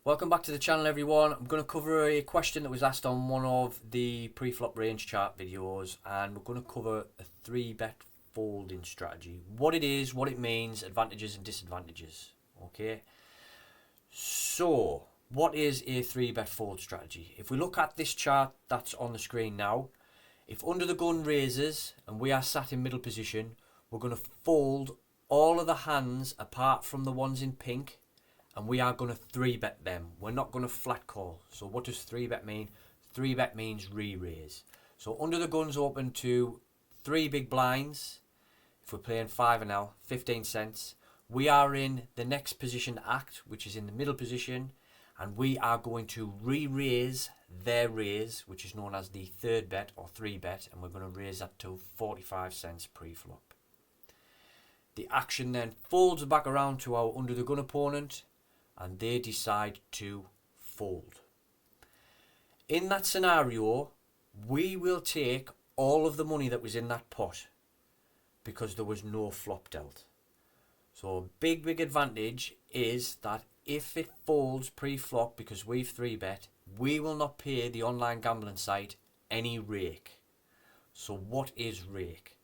Welcome back to the channel, everyone. I'm going to cover a question that was asked on one of the pre-flop range chart videos, and we're going to cover a 3-bet folding strategy. What it is, what it means, advantages and disadvantages. Okay, so what is a 3-bet fold strategy? If we look at this chart that's on the screen now, if under the gun raises and we are sat in middle position, we're going to fold all of the hands apart from the ones in pink, and we are going to 3-bet them. We're not going to flat call. So what does 3-bet mean? 3-bet means re-raise. So under the gun's open to 3 big blinds. If we're playing 5 now, 15 cents. We are in the next position to act, which is in the middle position, and we are going to re-raise their raise, which is known as the 3rd bet or 3-bet, and we're going to raise that to 45 cents pre-flop. The action then folds back around to our under the gun opponent, and they decide to fold. In that scenario, we will take all of the money that was in that pot because there was no flop dealt. So a big advantage is that if it folds pre-flop because we've 3-bet, we will not pay the online gambling site any rake. So what is rake?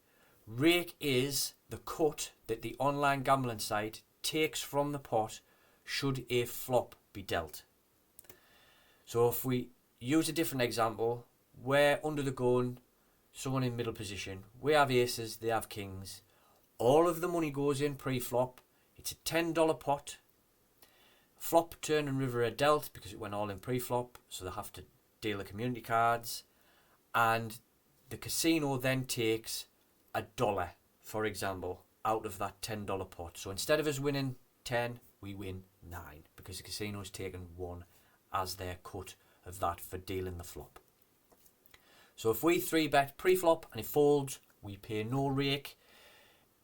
Rake is the cut that the online gambling site takes from the pot should a flop be dealt. So if we use a different example, we're under the gun, someone in middle position, we have aces, they have kings, all of the money goes in pre-flop, it's a $10 pot, flop, turn and river are dealt because it went all in pre-flop, so they have to deal the community cards, and the casino then takes $1, for example, out of that $10 pot. So instead of us winning 10, we win 9 because the casino's taken 1 as their cut of that for dealing the flop. So if we 3-bet pre-flop and it folds, we pay no rake.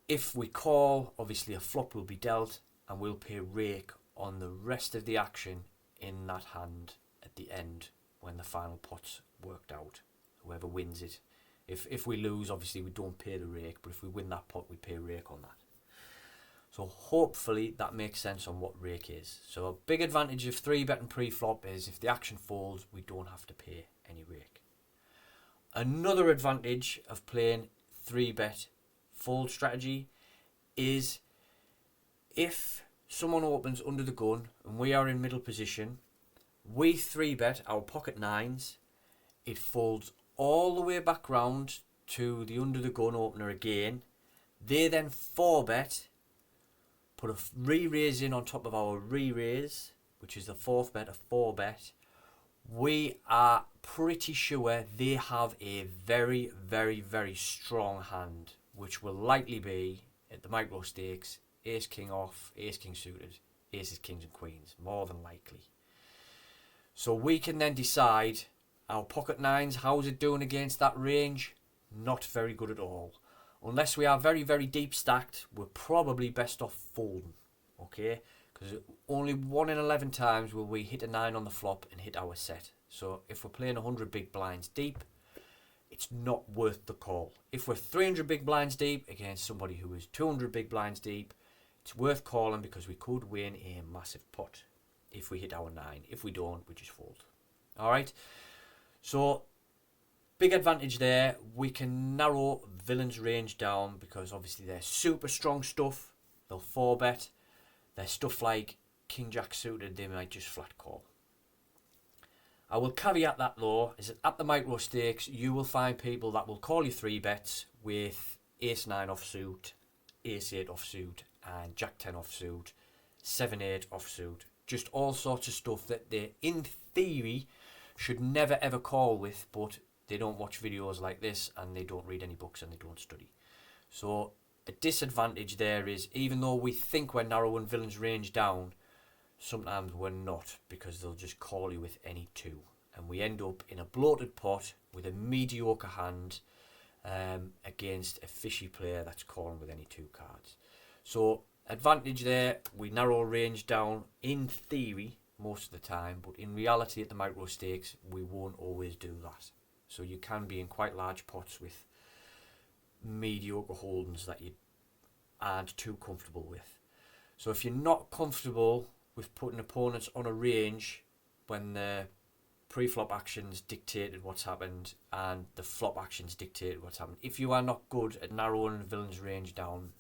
If we call, obviously a flop will be dealt and we'll pay rake on the rest of the action in that hand at the end when the final pot's worked out, whoever wins it. If we lose, obviously we don't pay the rake, but if we win that pot, we pay rake on that. So hopefully that makes sense on what rake is. So a big advantage of 3-betting pre-flop is if the action folds, we don't have to pay any rake. Another advantage of playing 3-bet fold strategy is if someone opens under the gun and we are in middle position, we 3-bet our pocket 9s, it folds all the way back round to the under the gun opener again. They then 4-bet, put a re-raise in on top of our re-raise, which is the 4th bet, a 4-bet. We are pretty sure they have a very strong hand, which will likely be at the micro stakes, ace king off, ace king suited, aces, kings and queens, more than likely. So we can then decide our pocket 9s, how's it doing against that range? Not very good at all. Unless we are very deep stacked, we're probably best off folding, okay? Because only 1 in 11 times will we hit a 9 on the flop and hit our set. So if we're playing 100 big blinds deep, it's not worth the call. If we're 300 big blinds deep against somebody who is 200 big blinds deep, it's worth calling because we could win a massive pot if we hit our 9. If we don't, we just fold. Alright, so big advantage there. We can narrow villains' range down because obviously they're super strong stuff. They'll 4-bet. They're stuff like king jack suited, they might just flat call. I will caveat that though, is that at the micro stakes you will find people that will call you 3-bets with ace 9 offsuit, ace 8 offsuit and jack 10 offsuit, 7-8 offsuit. Just all sorts of stuff that they in theory should never ever call with, but they don't watch videos like this and they don't read any books and they don't study. So a disadvantage there is, even though we think we're narrowing villains' range down, sometimes we're not, because they'll just call you with any 2 and we end up in a bloated pot with a mediocre hand against a fishy player that's calling with any 2 cards. So advantage there, we narrow range down in theory most of the time, but in reality at the micro stakes we won't always do that. So you can be in quite large pots with mediocre holdings that you aren't too comfortable with. So if you're not comfortable with putting opponents on a range when the pre-flop actions dictated what's happened and the flop actions dictated what's happened. If you are not good at narrowing villain's range down,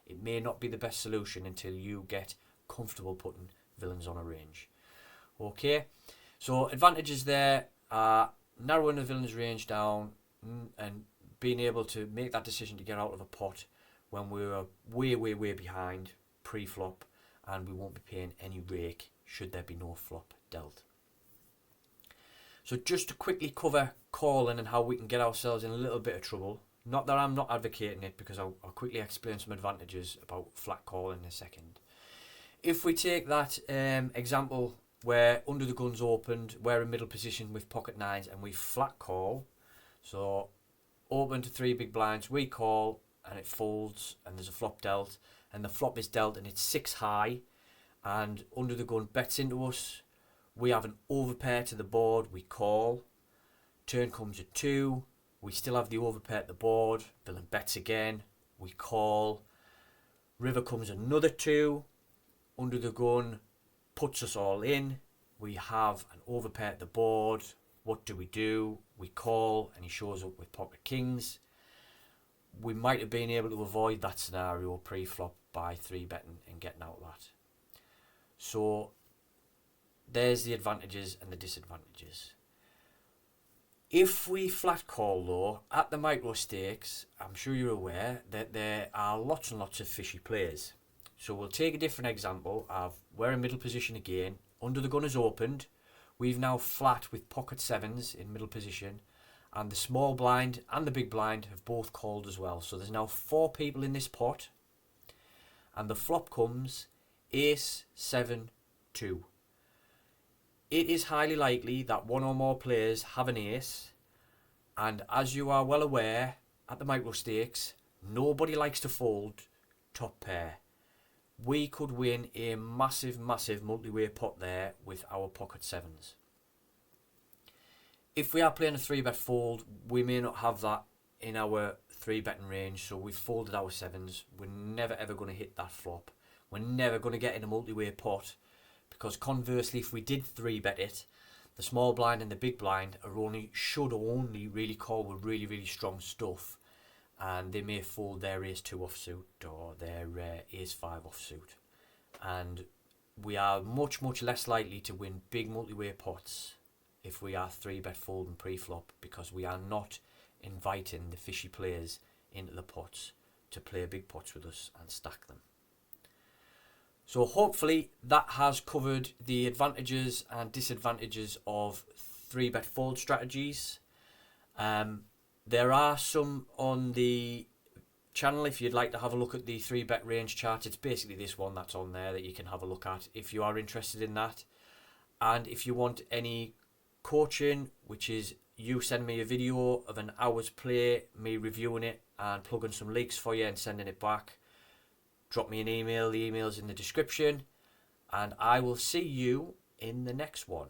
it may not be the best solution until you get comfortable putting villains on a range. Okay, so advantages there are narrowing the villain's range down and being able to make that decision to get out of a pot when we're way behind pre-flop, and we won't be paying any rake should there be no flop dealt. So just to quickly cover calling and how we can get ourselves in a little bit of trouble. Not that I'm not advocating it, because I'll quickly explain some advantages about flat calling in a second. If we take that example where under the gun's opened, we're in middle position with pocket nines and we flat call. So open to 3 big blinds, we call and it folds and there's a flop dealt, and the flop is dealt and it's 6 high, and under the gun bets into us. We have an overpair to the board, we call. Turn comes at 2, we still have the overpair at the board, villain bets again, we call. River comes another 2, under the gun puts us all in. We have an overpair at the board. What do? We call and he shows up with pocket kings. We might have been able to avoid that scenario pre-flop by 3-betting and getting out of that. So there's the advantages and the disadvantages. If we flat call though, at the micro stakes, I'm sure you're aware that there are lots and lots of fishy players. So we'll take a different example of we're in middle position again, under the gun is opened, we've now flat with pocket 7s in middle position, and the small blind and the big blind have both called as well. So there's now 4 people in this pot, and the flop comes ace 7 2. It is highly likely that one or more players have an ace, and as you are well aware, at the micro stakes, nobody likes to fold top pair. We could win a massive multi-way pot there with our pocket 7s. If we are playing a 3-bet fold, we may not have that in our 3-betting range, so we've folded our 7s. We're never ever going to hit that flop. We're never going to get in a multi-way pot, because conversely, if we did 3-bet it, the small blind and the big blind should only really call with really strong stuff, and they may fold their ace 2 offsuit or their ace 5 offsuit, and we are much less likely to win big multi-way pots if we are 3-bet folding pre-flop, because we are not inviting the fishy players into the pots to play big pots with us and stack them. So hopefully that has covered the advantages and disadvantages of 3-bet fold strategies. There are some on the channel if you'd like to have a look at the 3-bet range chart. It's basically this one that's on there that you can have a look at if you are interested in that. And if you want any coaching, which is you send me a video of an hour's play, me reviewing it and plugging some leaks for you and sending it back, drop me an email. The email's in the description, and I will see you in the next one.